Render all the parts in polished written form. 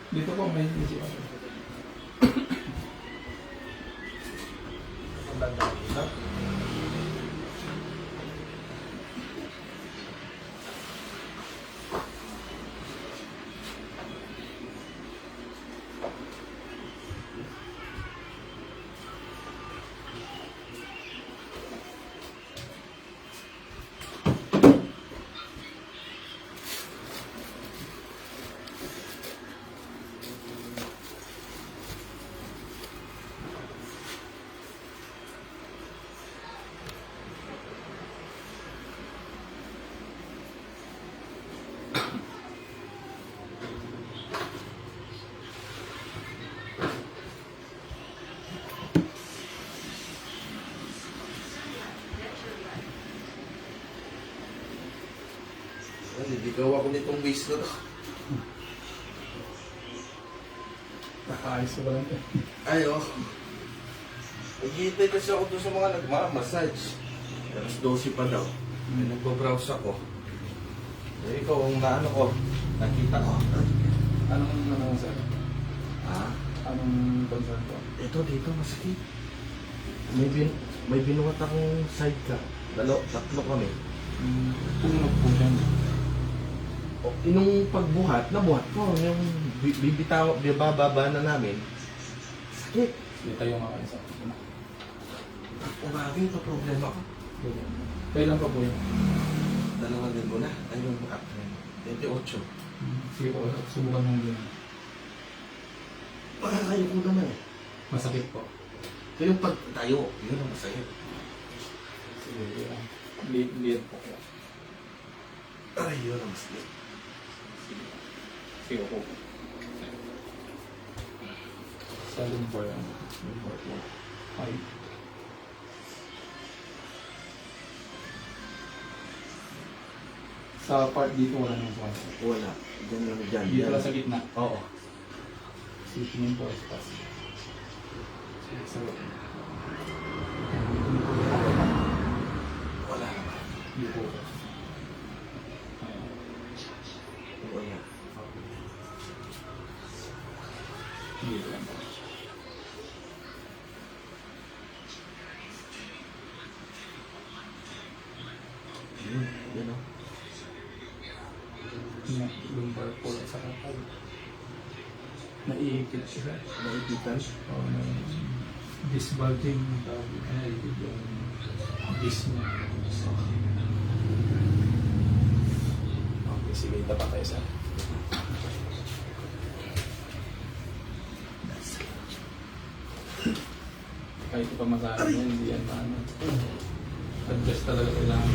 Dito po may medyo ano. Ang ganda dito. Naligaw ako nitong waist na to. Nakaayos ko ba lang ito? Ay, oh. Naghihintay kasi ako doon sa mga nagmamassage. Alas 12 pa daw. May nagbabrowse ako. Eh, ikaw ang naano ko. Nakita ko. Anong sir? Ha? Anong concern po? Ito dito, masakit. May binuhat akong side ka. Tatlo kami. Tumunog po yan. O, inong pagbuhat, nabuhat ko. Yung bibaba na namin. Sakit. Dito yung mga isa. Umagi, ito problema ko. Kailan pa po yun? 2 linggo na. Ayun, 28. Sige po, subukan mo yun. Makakayo ko naman eh. Masakit po. So yung pagtayo, yun ang masakit. Sige, yan. Liit po. Ay, yun ang masakit. Sige po. Sa lumbar yan. Lumbar po. Ay. Sa part dito wala nang sumasakit. Wala. Diyan lang dyan. Dito lang sa gitna. Oo. Sipinin po sa taas. Sa Wala naman. Dito po. Wala. Dito lang po. Yun o. Lumbar po sa kapal. Naiipit siya. Naipitan. O, disbalding. Naiipit yung disc niya. Okay, sige. Tapa tayo sa. Kahit ipamasahin mo, hindi yan maano. Adjust talaga kailangan.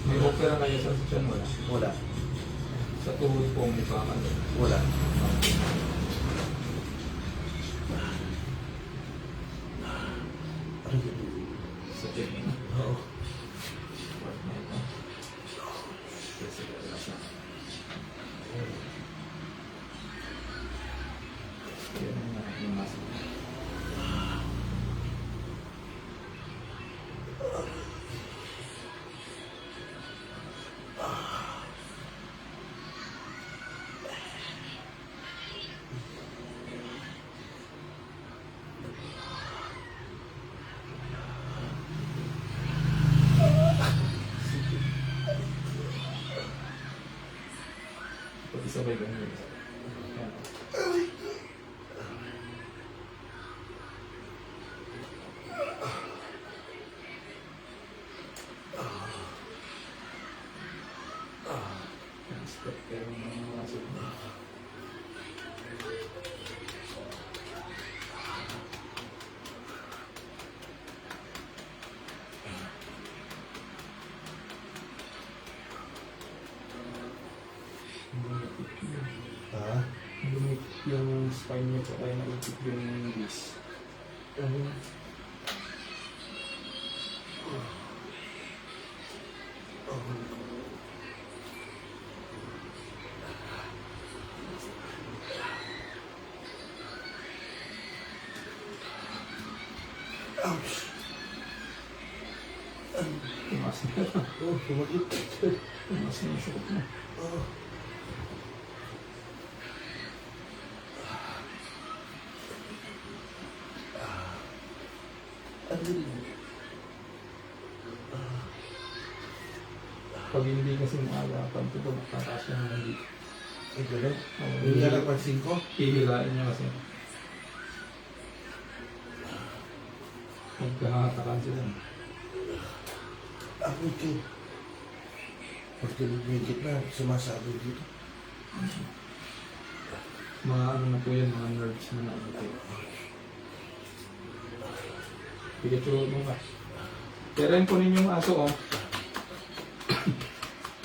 May opera kayo sa sasyon? Wala. Wala. Sa tuhod po may pakalo. Wala. Sa check na. Oo. Sabay ka nyo. Step pero mga sunod. Ha? Lumit yung spine niya po kaya naipit yung disc. Ouch! Tumas na. Oh, sumakit. Tumas na yung sakit na. Oh. Pag hindi kasi maalapan ito, matataas siya naman dito. Ay, gano'n. Oo, Yung nalapansin ko. hihilain niya kasi. Magkahatakan sila. Ako ito. Pag tinumigit na, sumasabi dito. Mga ano na po yan, mga nerves na nabuti. Pikachu mo ka. Kaya po ninyong aso, oh.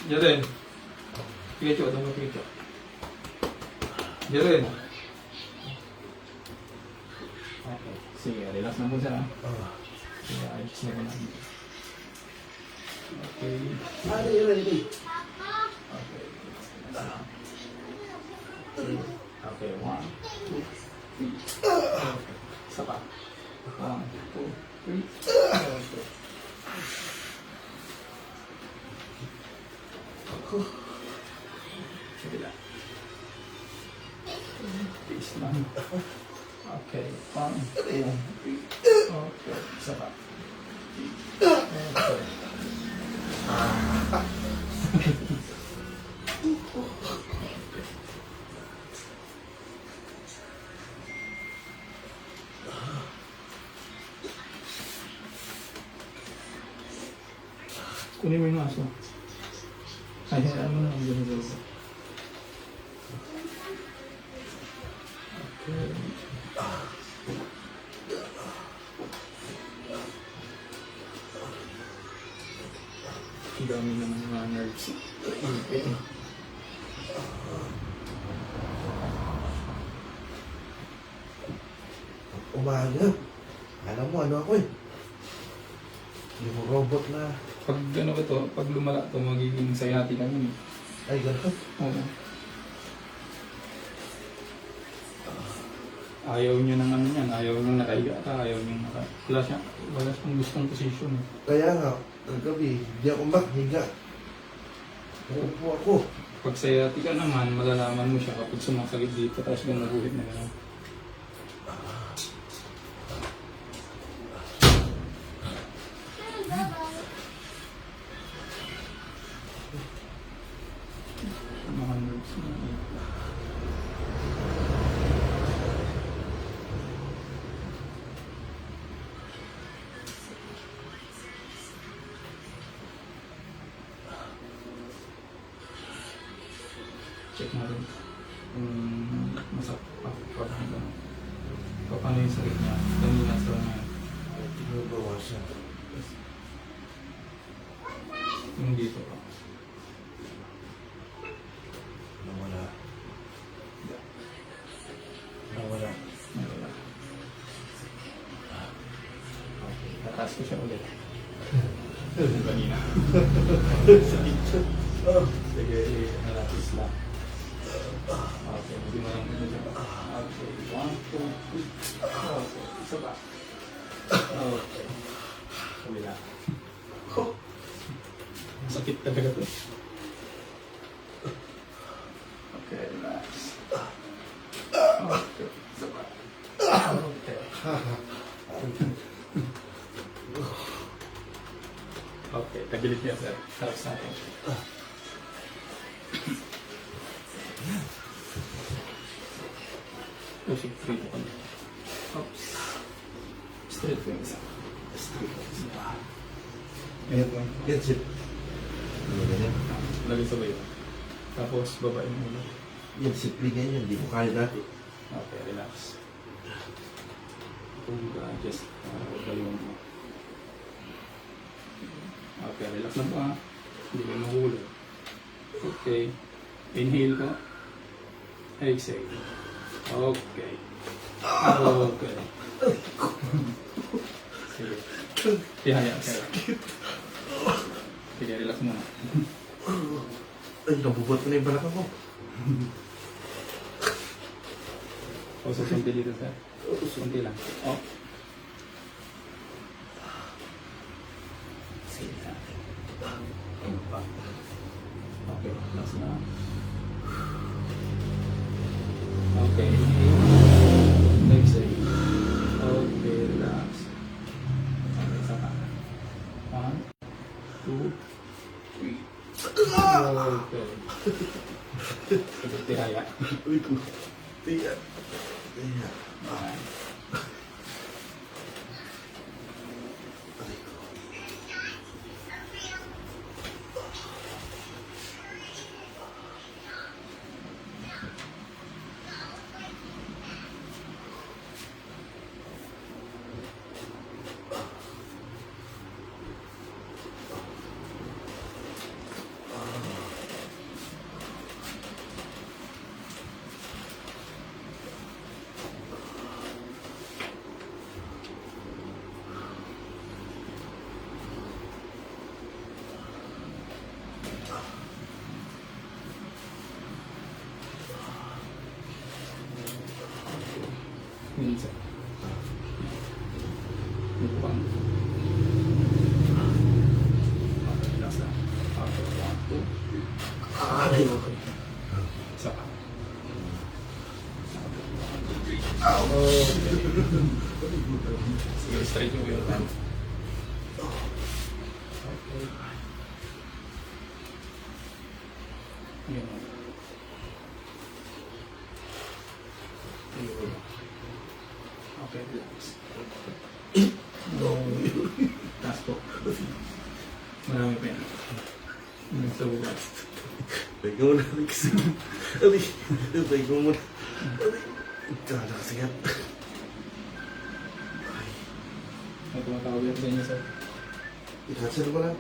Jaren. Pikachu, ito mo Pikachu. Jaren. Okay. Sige, relax na po siya. Sige, ayos na ko na. Okay. Ready. Okay. Okay, 1, 2, 3. Okay. Isa pa. 1, 2, 3. Okay. Kabila. Tiis lang. Okay. 1, 2, 3. Okay. Isa pa. Okay. Kunin mo yung aso. Ay, hayaan mo na ang gano'n. Okay. Ang dami naman yung mga nerves. Okay. Umaga. Alam mo, ano ako eh. Yung robot na. Pag ano ba to, pag lumala to, magiging sayati kami. Ay, gano'n. Oo. Ayaw nyo ng ano yan, ayaw nyo nakahiga ka, ayaw nyo naka... Wala siyang gustong position. Kaya nga, kagabi, hindi ako makahiga. Uupo ako. Pag sayati ka naman, malalaman mo siya kapag sumasakit dito, tapos gumuguhit na gano'n. Mga nerves na. Check natin. Masakit pa hanggang. Paano yung sakit niya? Kanina sa ngayon. Tinubawasan. Yung dito pa. Nawala. Nawala. Nawala. Okay. Tataas ko siya ulit. Kanina. Sige, nalapis lang. Okay, hindi mo lang ito siya. Okay, 1, 2, 3. Okay, isa ba? Okay. Kabila. Sakit talaga to. Okay, relax. Okay, isa ba? Okay. Okay, tagilid niya sir. Relax natin. Pushing free ko kami. Oops. Straight ko yung isa. Straight ko yung isa. Ayan po. Get it. Ano ganyan? Lagay sa bayo. Tapos babae mo ulo. Yan, simple ganyan. Hindi ko kaya dati. Okay, relax. Kung just baliwan mo. Okay, relax na ba? Hindi ka mahulog. Okay. Inhale ka. Exhale. Okay. Okay. Sige. Ihaya ka. Sige, relax muna. Ay, nabubot ko na yung balak ako. O, so, sunti dito, sir. Sunti lang. Oh. Sige natin. Ano pa? Okay, relax na. Okay. Exhale. Okay, relax. Kaya. Uy ko. Tiyan. Tiyan. Yan. Aray ko. Minsan. Lupang. Okay, relax lang. Okay, 1, 2. Aray ko. Okay. Isa pa. Sige, straight yung wheel time. Okay. Yun. Ayun. Okay, relax. Taas po. Marami pa yan. Sa buwan. Teka mo na, Alex. Aray. Teka mo na. Aray. Kala kasigat. Ay. May tumatawag yan sa inyo, sir. I-cancel mo lang.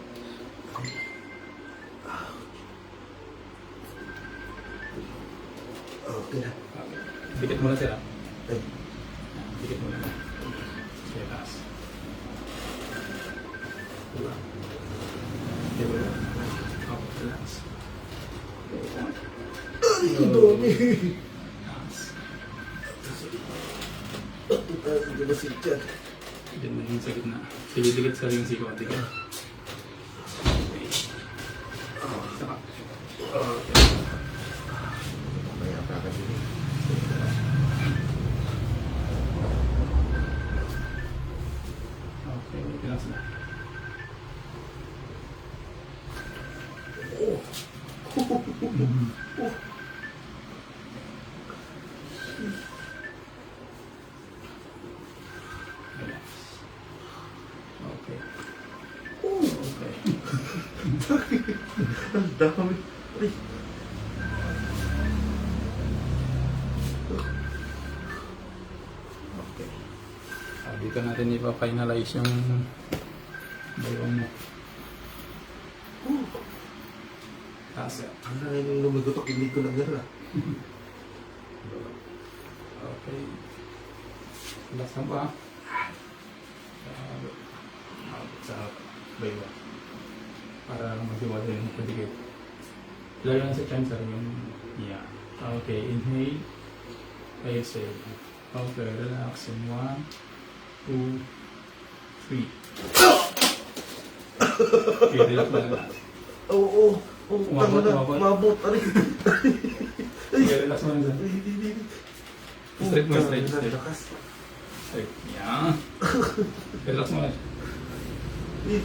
Okay na. Okay. Dikit mo na, sir. Ah. Ay. Dikit mo na. Sige, taas. Diba? Dikit mo na. Okay, relax. Okay, taas. Ay, ang dami. Taas. Hindi ba siya dyan? Diyan na yung sa gitna. Sige, dikit sa yung siko. Dikit. Okay. Isa pa. Okay. Mamaya pa ka din. Okay, relax na. Relax. Okay. Okay. Ang dami. Ay. Okay. Dito natin ipa-finalize yung bayong mo. Taas yan. Ang dami nung lumagotok, hindi ko lang gano'n. Okay. Relax lang ba? Sa bayo. Para magdiwala yung patigil. Lalo lang sa chan, sir, yung yeah. Okay, inhale. Exhale. Okay, relax in 1, 2, 3. Okay, relax na lang. Oo. Oo. Tama na. Umabot. Umabot. Aray. Okay, relax mo lang, sir. Ay, hindi. Straight mo, straight. Lakas. Straight. Yeah. Relax mo lang. Eh.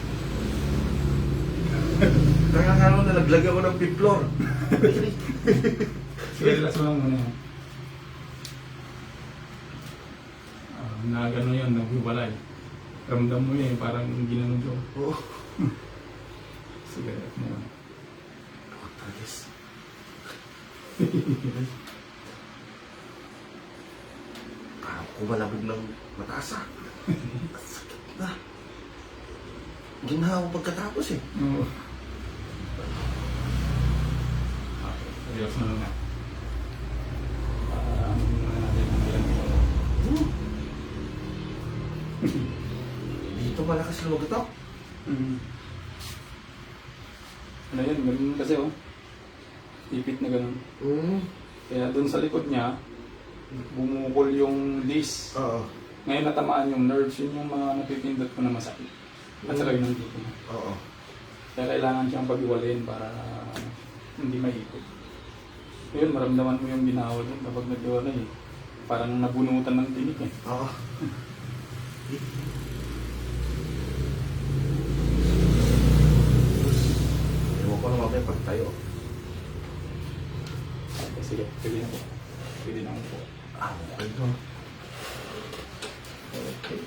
Kaya nga ako nalaglag ako ng piplor. Sige, relax mo lang muna. Na gano'n yun, naghiwalay. Ramdam mo yun, parang ginanon siya. Oo. Sige, relax mo lang. Ako talis. Parang kumalabog ng mataas ah. Ang sakit na. Ginawa ko pagkatapos eh. Oo. Okay, relax mo lang nga. Ano muna natin ang ilan ito. Dito malakas lumagotok. Ano yun, ganun kasi oh. Ipit na ganun. Kaya dun sa likod niya, bumukol yung disc. Oo. Ngayon natamaan yung nerves, yun yung mga napipindot ko na masakit. At saka yung nandito na. Oo. Kaya kailangan siyang pag-iwalayin para hindi maipit. Yun, maramdaman mo yung binawal yun kapag nag-iwalay eh. Parang nabunutan ng tinik eh. Oo. Ewan ko naman kayo pag tayo. Okay, sige. Pwede na po. Pwede na po. Okay ko. Okay.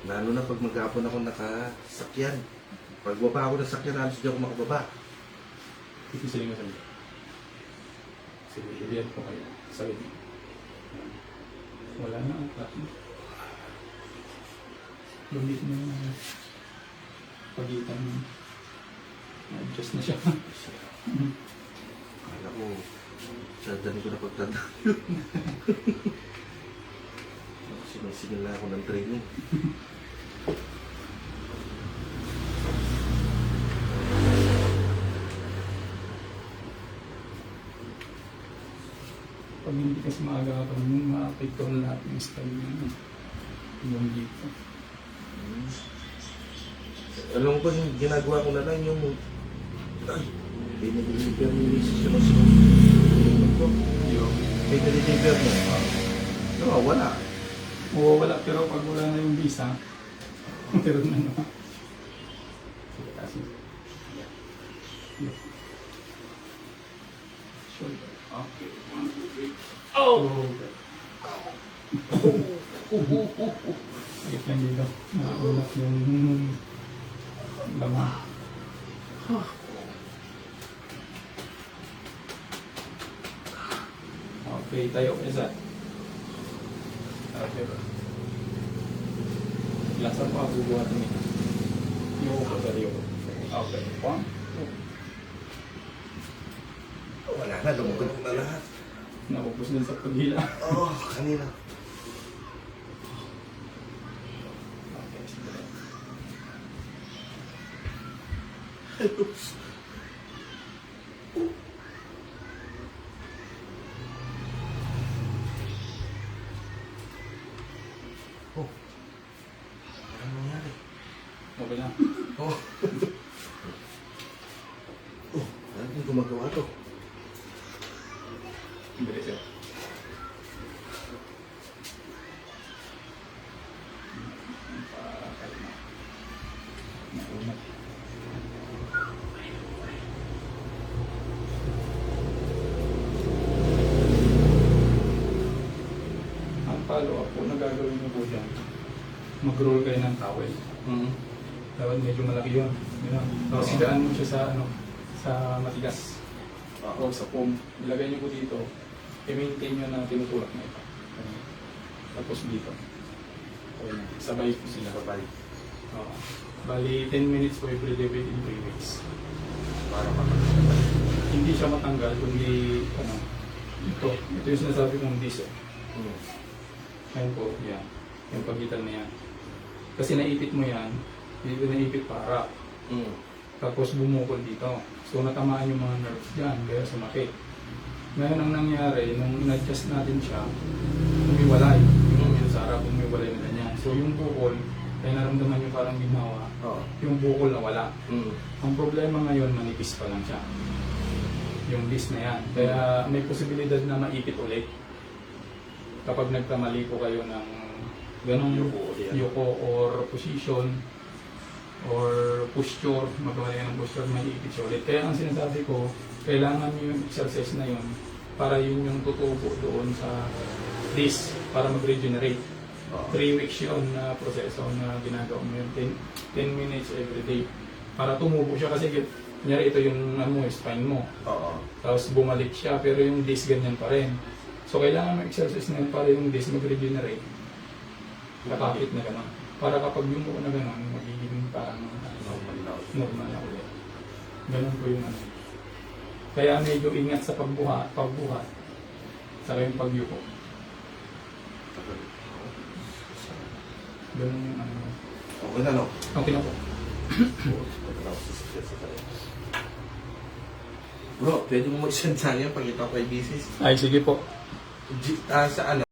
Lalo na pag maghapon ako nakasakyan. Pag baba ako ng sakyan, halos di ako makababa. Ipisilin mo sa likod. Sige, iliyan po kayo. Sa likod. Wala na ang pati. Lumit mo yung pagitan mo. Na-adjust na siya. Kala ko, sadali ko na pagtanda. Sinisigil na ako ng training. Pag hindi kasi maaga ka yung ma-apektuhan lahat ng style niya. Yung dito. Alam ko yung ginagawa ko na lang yung ay, pinag-deliver ni Mrs. yung sinunod ko. Yung Pinag-deliver niya. No, wala. wala, pero pag wala na yung visa, meron na naman. Sige, kasi. Shoulder. Okay. 1, 2, 3. Oh! Sakit lang dito. Nakulap yung lama. Okay, tayo. Isa. Okay ba? Lasan pa bubuhatin nito. Yung upo sa liyo. Okay. 1. Wala na, lumugod na lahat. Naupos din sa paghila. Oh, kanina. Okay, sige. Oh. Ano nangyari? Okay na. Oh. Oh, ano yung gumagawa to? Bilis yun. Naunat. Ang follow-up po na gagawin niyo po dyan, mag-roll kayo ng towel. Dapat medyo malaki yun. Tapos higaan mo siya sa, sa matigas. O sa foam. Ilagay niyo po dito. I-maintain nyo na tinutulak na ito. Ganun. Tapos dito. Okay na. Sabay po sila. Sabay. Oo. Bali, 10 minutes po every day within 3 weeks. Para makakasabay. Hindi siya matanggal, kundi ito. Ito yung sinasabi kong disc. Ayan po, yan. Yung pagitan na yan. Kasi naipit mo yan, dito naipit para. Tapos bumukol dito. So natamaan yung mga nerves dyan, kaya sumakit. Ngayon ang nangyari, nung in-adjust natin siya, umiwalay. Yung Sarah, umiwalay na ganyan. So yung bukol, kaya naramdaman nyo parang ginawa, yung bukol na wala. Ang problema ngayon, manipis pa lang siya. Yung disc na yan. Kaya may posibilidad na maipit ulit. Kapag nagkamali po kayo ng ganong yuko or position, or posture, magawa ng posture, may ipit siya ulit. Kaya ang sinasabi ko, kailangan nyo yung exercise na yun para yun yung tutubo doon sa disc para mag-regenerate. 3 weeks yun na proseso na ginagawa mo yun, 10 minutes every day. Para tumubo siya kasi kunyari ito yung spine mo. Tapos bumalik siya pero yung disc ganyan pa rin. So kailangan mag-exercise na yun para yung disc mag-regenerate. Kakapit na gano'n. Para kapag yung buo na gano'n, magiging parang normal na ulit. Ganun po yung Kaya medyo ingat sa pagbuhat, saka yung pagyuko. Ganun yung Okay na, no? Okay na po. Bro, pwede mo mag-send sa akin pag ito kay business? Ay, sige po. Sa ano?